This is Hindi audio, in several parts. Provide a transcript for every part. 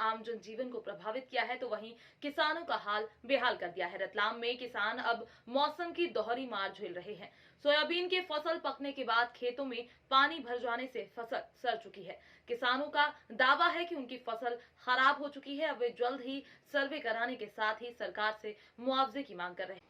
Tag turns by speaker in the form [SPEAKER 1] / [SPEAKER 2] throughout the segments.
[SPEAKER 1] आम जनजीवन को प्रभावित किया है तो वहीं किसानों का हाल बेहाल कर दिया है। रतलाम में किसान अब मौसम की दोहरी मार झेल रहे हैं। सोयाबीन के फसल पकने के बाद खेतों में पानी भर जाने से फसल सड़ चुकी है। किसानों का दावा है कि उनकी फसल खराब हो चुकी है। अब वे जल्द ही सर्वे कराने के साथ ही सरकार से मुआवजे की मांग कर रहे हैं।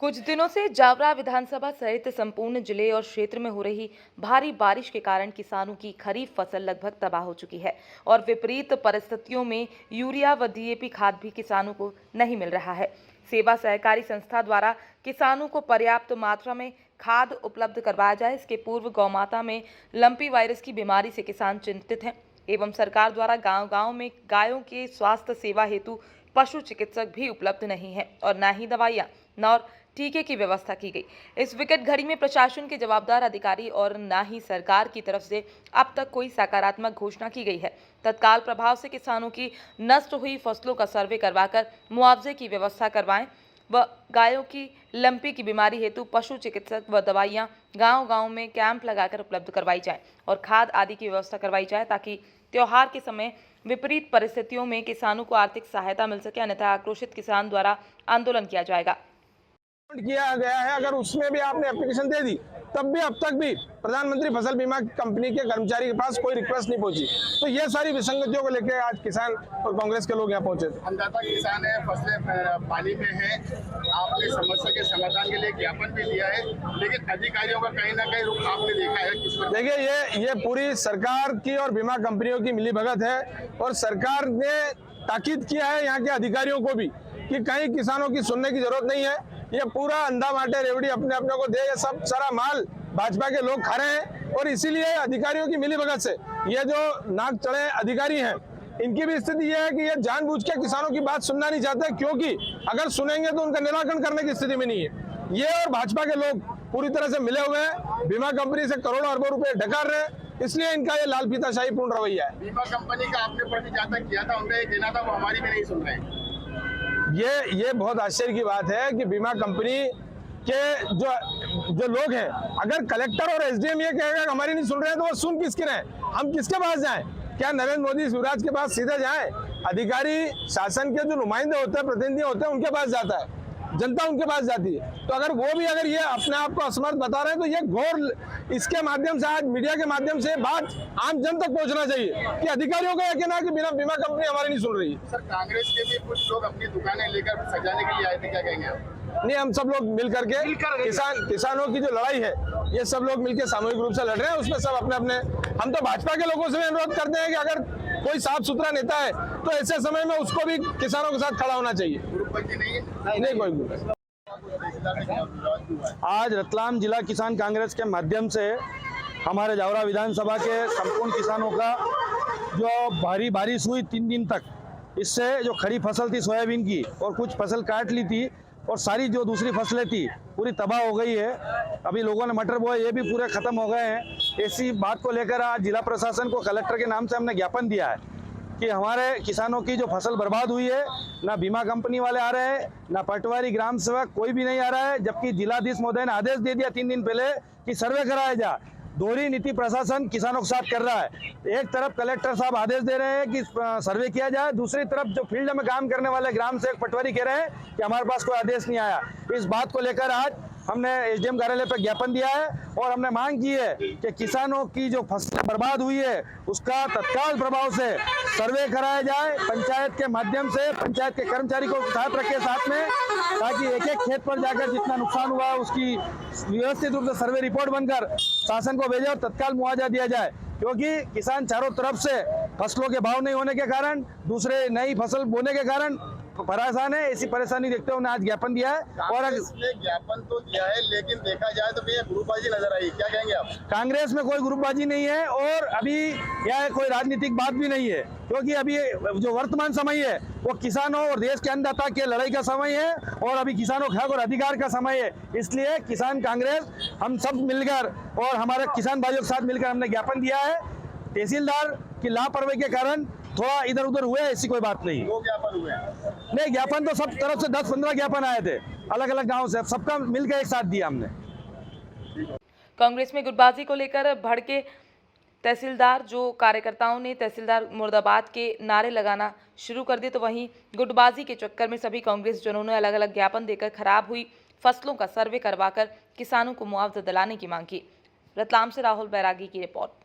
[SPEAKER 1] कुछ दिनों से जावरा विधानसभा सहित संपूर्ण जिले और क्षेत्र में हो रही भारी बारिश के कारण किसानों की खरीफ फसल लगभग तबाह हो चुकी है और विपरीत परिस्थितियों में यूरिया व डीएपी खाद भी किसानों को नहीं मिल रहा है। सेवा सहकारी संस्था द्वारा किसानों को पर्याप्त मात्रा में खाद उपलब्ध करवाया जाए। इसके पूर्व गौमाता में लंपी वायरस की बीमारी से किसान चिंतित हैं एवं सरकार द्वारा गांव-गांव में गायों के स्वास्थ्य सेवा हेतु पशु चिकित्सक भी उपलब्ध नहीं है और न ही दवाइयां न टीके की व्यवस्था की गई। इस विकट घड़ी में प्रशासन के जवाबदार अधिकारी और न ही सरकार की तरफ से अब तक कोई सकारात्मक घोषणा की गई है। तत्काल प्रभाव से किसानों की नष्ट हुई फसलों का सर्वे करवाकर मुआवजे की व्यवस्था करवाएं व गायों की लंपी की बीमारी हेतु पशु चिकित्सक व दवाइयां गांव-गांव में कैंप लगाकर उपलब्ध करवाई जाए और खाद आदि की व्यवस्था करवाई जाए ताकि त्योहार के समय विपरीत परिस्थितियों में किसानों को आर्थिक सहायता मिल सके, अन्यथा आक्रोशित किसान द्वारा आंदोलन किया जाएगा।
[SPEAKER 2] किया गया है, अगर उसमें भी आपने एप्लीकेशन दे दी तब भी अब तक भी प्रधानमंत्री फसल बीमा कंपनी के कर्मचारी के पास कोई रिक्वेस्ट नहीं पहुंची। तो ये सारी विसंगतियों को लेकर आज किसान और कांग्रेस के लोग यहाँ पहुंचे।
[SPEAKER 3] अन्नदाता किसान है, फसलें पानी में है। आपने समस्या के समाधान के लिए ज्ञापन भी दिया है, लेकिन अधिकारियों का कहीं ना कहीं रुख आपने देखा है।
[SPEAKER 2] देखिए ये पूरी सरकार की और बीमा कंपनियों की मिलीभगत है और सरकार ने ताकीद किया है यहाँ के अधिकारियों को भी कि कहीं किसानों की सुनने की जरूरत नहीं है। ये पूरा अंधा माटे रेवड़ी अपने अपने को दे, ये सब सारा माल भाजपा के लोग खा रहे हैं और इसीलिए अधिकारियों की मिलीभगत से ये जो नाक चढ़े अधिकारी हैं इनकी भी स्थिति ये है कि ये जानबूझ के किसानों की बात सुनना नहीं चाहते, क्योंकि अगर सुनेंगे तो उनका निराकरण करने की स्थिति में नहीं है। ये और भाजपा के लोग पूरी तरह से मिले हुए हैं, बीमा कंपनी से करोड़ों अरबों रुपए ढकार रहे हैं, इसलिए इनका ये लाल फीताशाही पूर्ण रवैया है।
[SPEAKER 3] बीमा कंपनी का आपने प्रति जाता किया था, उनका ये कहना था वो हमारी भी नहीं सुन रहे हैं।
[SPEAKER 2] ये बहुत आश्चर्य की बात है कि बीमा कंपनी के जो लोग हैं, अगर कलेक्टर और एसडीएम ये कहेगा हमारी नहीं सुन रहे हैं तो वो सुन किसके रहे? हम किसके पास जाएं? क्या नरेंद्र मोदी शिवराज के पास सीधे जाएं? अधिकारी शासन के जो नुमाइंदे होते हैं, प्रतिनिधि होते हैं, उनके पास जाता है, जनता उनके पास जाती है। तो अगर वो भी अगर ये अपने आप को असमर्थ बता रहे हैं तो ये घोर इसके माध्यम से आज मीडिया के माध्यम से बात आम जन तक पहुंचना चाहिए कि अधिकारियों का यह कहना है कि बिना बीमा कंपनी हमारी नहीं सुन रही।
[SPEAKER 3] सर, कांग्रेस के भी कुछ लोग अपनी दुकानें लेकर सजाने के लिए आए थे, क्या कहेंगे आप?
[SPEAKER 2] नहीं, हम सब लोग मिल करके किसानों की जो लड़ाई है ये सब लोग मिलकर सामूहिक रूप से लड़ रहे हैं। उसमें सब अपने अपने, हम तो भाजपा के लोगों से भी अनुरोध करते हैं कि अगर कोई साफ सुथरा नेता है तो ऐसे समय में उसको भी किसानों के साथ खड़ा होना चाहिए। नहीं कोई।
[SPEAKER 4] आज रतलाम जिला किसान कांग्रेस के माध्यम से हमारे जावरा विधानसभा के संपूर्ण किसानों का जो भारी बारिश हुई 3 दिन तक, इससे जो खड़ी फसल थी सोयाबीन की और कुछ फसल काट ली थी और सारी जो दूसरी फसलें थी पूरी तबाह हो गई है। अभी लोगों ने मटर बोए, ये भी पूरे खत्म हो गए हैं। ऐसी बात को लेकर आज जिला प्रशासन को कलेक्टर के नाम से हमने ज्ञापन दिया है कि हमारे किसानों की जो फसल बर्बाद हुई है, ना बीमा कंपनी वाले आ रहे हैं, ना पटवारी ग्राम सेवक, कोई भी नहीं आ रहा है, जबकि जिलाधीश महोदय ने आदेश दे दिया 3 दिन पहले कि सर्वे कराया जाए। दोहरी नीति प्रशासन किसानों के साथ कर रहा है। एक तरफ कलेक्टर साहब आदेश दे रहे हैं कि सर्वे किया जाए, दूसरी तरफ जो फील्ड में काम करने वाले ग्राम सेवक पटवारी कह रहे हैं कि हमारे पास कोई आदेश नहीं आया। इस बात को लेकर आज हमने एसडीएम कार्यालय पर ज्ञापन दिया है और हमने मांग की है कि किसानों की जो फसलें बर्बाद हुई है उसका तत्काल प्रभाव से सर्वे कराया जाए, पंचायत के माध्यम से, पंचायत के कर्मचारी को साथ रखे साथ में, ताकि एक एक खेत पर जाकर जितना नुकसान हुआ उसकी व्यवस्थित रूप से सर्वे रिपोर्ट बनकर शासन को भेजे और तत्काल मुआवजा दिया जाए। क्योंकि किसान चारों तरफ से फसलों के भाव नहीं होने के कारण, दूसरे नई फसल बोने के कारण परेशान है। ऐसी परेशानी देखते हुए आज ज्ञापन दिया है। और
[SPEAKER 3] ज्ञापन तो दिया है, लेकिन देखा जाए तो ये ग्रुपबाजी नजर आई, क्या कहेंगे आप?
[SPEAKER 4] कांग्रेस में कोई ग्रुपबाजी नहीं है और अभी यह कोई राजनीतिक बात भी नहीं है, क्योंकि अभी जो वर्तमान समय है वो किसानों और देश के अन्नदाता के लड़ाई का समय है और अभी किसानों के हक और अधिकार का समय है। इसलिए किसान कांग्रेस हम सब मिलकर और हमारे किसान भाइयों के साथ मिलकर हमने ज्ञापन दिया है। तहसीलदार की लापरवाही के कारण थोड़ा इधर उधर हुए, ऐसी कोई बात नहीं।
[SPEAKER 3] 2 ज्ञापन हुए?
[SPEAKER 4] नहीं, ज्ञापन तो सब तरफ से 10-15 ज्ञापन आए थे, अलग अलग गांव से, सबका मिलकर एक साथ दिया हमने।
[SPEAKER 1] कांग्रेस में गुटबाजी को लेकर भड़के तहसीलदार जो कार्यकर्ताओं ने तहसीलदार मुर्दाबाद के नारे लगाना शुरू कर दिए, तो वहीं गुटबाजी के चक्कर में सभी कांग्रेस जनों ने अलग अलग ज्ञापन देकर खराब हुई फसलों का सर्वे करवाकर किसानों को मुआवजा दिलाने की मांग की। रतलाम से राहुल बैरागी की रिपोर्ट।